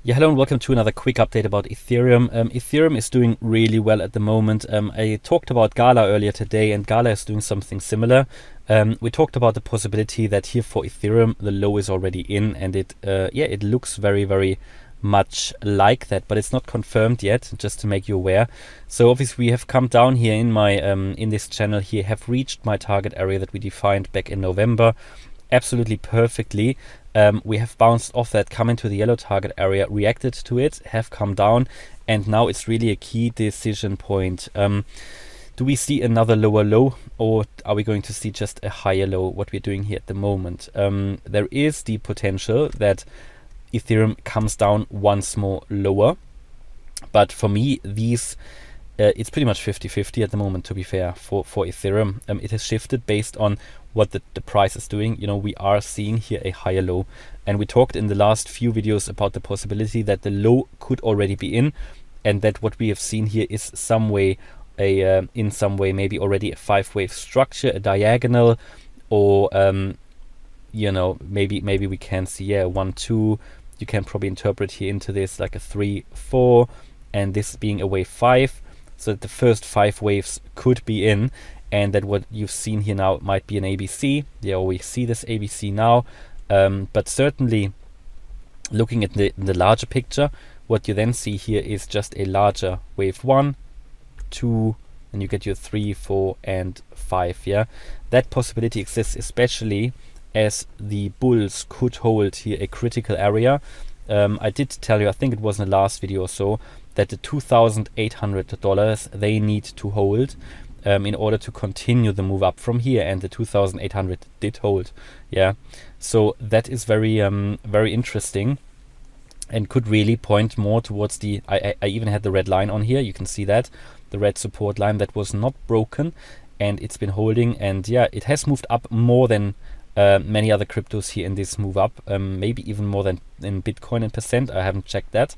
Yeah, hello and welcome to another quick update about Ethereum. Ethereum is doing really well at the moment. I talked about Gala earlier today, and Gala is doing something similar. We talked about the possibility that here for Ethereum, the low is already in, and it looks very, very much like that, but it's not confirmed yet, just to make you aware. So obviously we have come down here in my in this channel here, have reached my target area that we defined back in November absolutely perfectly. We have bounced off that, come into the yellow target area, reacted to it, have come down, and now it's really a key decision point. Do we see another lower low, or are we going to see just a higher low, what we're doing here at the moment? There is the potential that Ethereum comes down once more lower, but for me, it's pretty much 50-50 at the moment, to be fair, for Ethereum. It has shifted based on what the price is doing. You know, we are seeing here a higher low, and we talked in the last few videos about the possibility that the low could already be in, and that what we have seen here is in some way maybe already a 5-wave structure, a diagonal, or you know, maybe we can see 1 2. You can probably interpret here into this like a 3 4, and this being a wave 5, so that the first 5 waves could be in, and that what you've seen here now might be an ABC. Yeah, we see this ABC now, but certainly looking at the larger picture, what you then see here is just a larger wave 1, 2, and you get your 3, 4, and 5. Yeah, that possibility exists, especially as the bulls could hold here a critical area. I did tell you, I think it was in the last video or so, that the $2,800 they need to hold in order to continue the move up from here, and the 2,800 did hold. Yeah, so that is very very interesting, and could really point more towards the I even had the red line on here. You can see that the red support line that was not broken, and it's been holding, and yeah, it has moved up more than many other cryptos here in this move up, maybe even more than in Bitcoin in percent. I haven't checked that.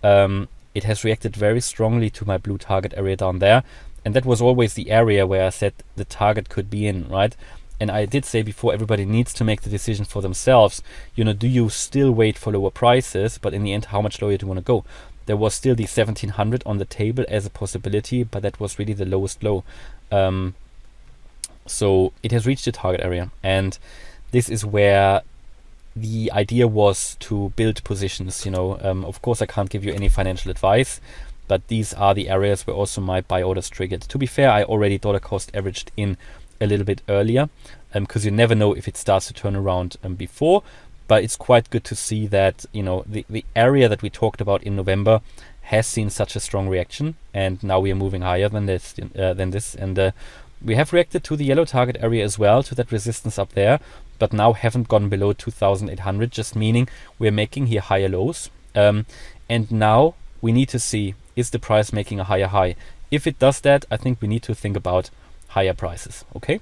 It has reacted very strongly to my blue target area down there, and that was always the area where I said the target could be in, right? And I did say before, everybody needs to make the decision for themselves. You know, do you still wait for lower prices, but in the end, how much lower do you want to go? There was still the 1700 on the table as a possibility, but that was really the lowest low. So it has reached the target area, and this is where the idea was to build positions. You know, of course I can't give you any financial advice, but these are the areas where also my buy orders triggered. To be fair, I already dollar cost averaged in a little bit earlier, because you never know if it starts to turn around before. But it's quite good to see that, you know, the area that we talked about in November has seen such a strong reaction, and now we are moving higher than this, and we have reacted to the yellow target area as well, to that resistance up there, but now haven't gone below 2,800, just meaning we're making here higher lows. And now we need to see, is the price making a higher high? If it does that, I think we need to think about higher prices, okay?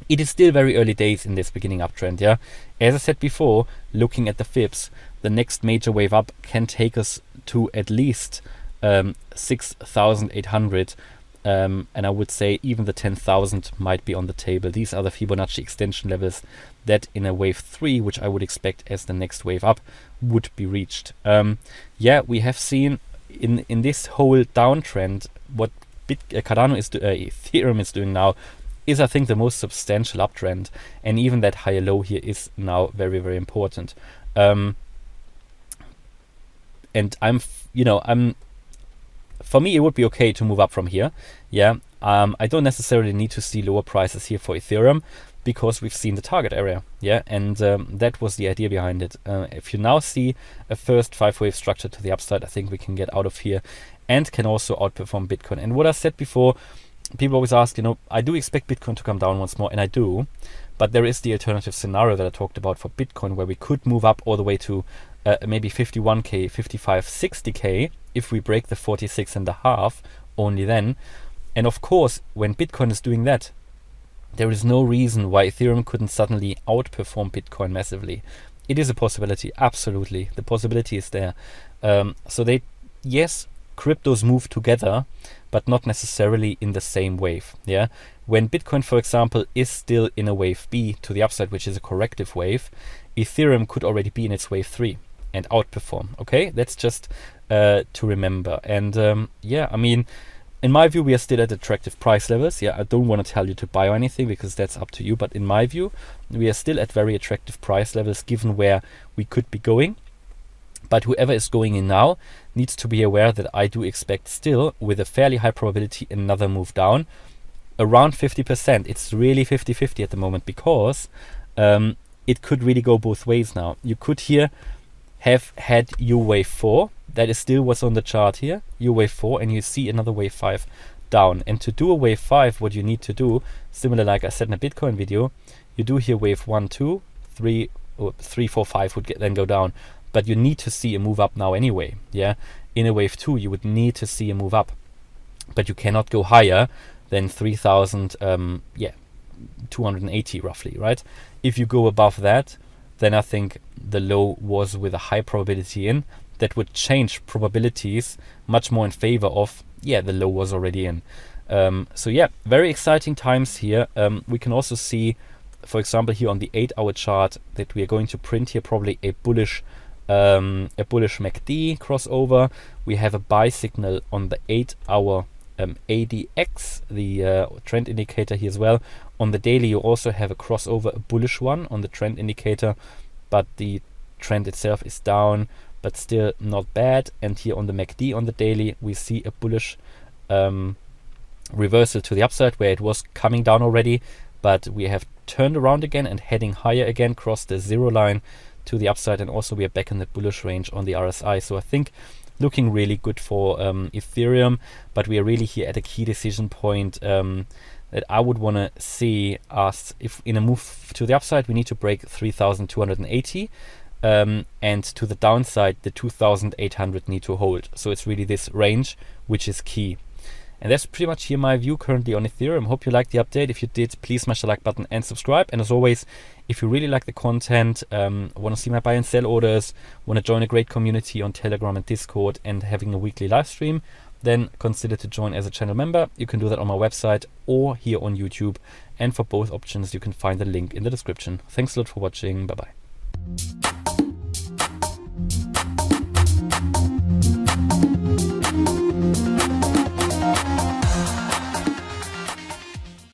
It is still very early days in this beginning uptrend, yeah? As I said before, looking at the fibs, the next major wave up can take us to at least 6,800. And I would say even the 10,000 might be on the table. These are the Fibonacci extension levels that in a wave 3, which I would expect as the next wave up, would be reached. Yeah, we have seen in this whole downtrend, what Ethereum is doing now is, I think, the most substantial uptrend, and even that higher low here is now very, very important. And for me, it would be okay to move up from here. Yeah, I don't necessarily need to see lower prices here for Ethereum, because we've seen the target area. Yeah, and that was the idea behind it. If you now see a first 5-wave structure to the upside, I think we can get out of here and can also outperform Bitcoin. And what I said before, people always ask, you know, I do expect Bitcoin to come down once more, and I do, but there is the alternative scenario that I talked about for Bitcoin, where we could move up all the way to maybe 51k, 55, 60k, if we break the 46.5, only then. And of course, when Bitcoin is doing that, there is no reason why Ethereum couldn't suddenly outperform Bitcoin massively. It is a possibility, absolutely. The possibility is there. So yes, cryptos move together, but not necessarily in the same wave. Yeah, when Bitcoin, for example, is still in a wave B to the upside, which is a corrective wave, Ethereum could already be in its wave 3. and outperform. Okay, that's just to remember. And yeah, I mean, in my view, we are still at attractive price levels. Yeah, I don't want to tell you to buy or anything because that's up to you. But in my view, we are still at very attractive price levels given where we could be going. But whoever is going in now needs to be aware that I do expect still, with a fairly high probability, another move down. Around 50%. It's really 50-50 at the moment because it could really go both ways now. You could here have had U wave 4. That is still what's on the chart here. U wave 4, and you see another wave 5 down. And to do a wave 5, what you need to do, similar like I said in a Bitcoin video, you do here wave 1, 2, 3, or 3, 4, 5 would then go down. But you need to see a move up now anyway. Yeah, in a wave 2, you would need to see a move up. But you cannot go higher than 3,280 roughly, right? If you go above that, then I think the low was with a high probability in. That would change probabilities much more in favor of, the low was already in. So yeah, very exciting times here. We can also see, for example, here on the 8-hour chart that we are going to print here probably a bullish MACD crossover. We have a buy signal on the 8-hour ADX, the trend indicator here as well. On the daily, you also have a crossover, a bullish one on the trend indicator, but the trend itself is down, but still not bad. And here on the MACD on the daily, we see a bullish reversal to the upside where it was coming down already, but we have turned around again and heading higher again, crossed the 0 line to the upside, and also we are back in the bullish range on the RSI. So I think looking really good for Ethereum, but we are really here at a key decision point that I would want to see us, if in a move to the upside, we need to break 3,280, and to the downside, the 2,800 need to hold. So it's really this range which is key. And that's pretty much here my view currently on Ethereum. Hope you liked the update. If you did, please smash the like button and subscribe. And as always, if you really like the content, want to see my buy and sell orders, want to join a great community on Telegram and Discord, and having a weekly live stream, then consider to join as a channel member. You can do that on my website or here on YouTube. And for both options, you can find the link in the description. Thanks a lot for watching. Bye-bye.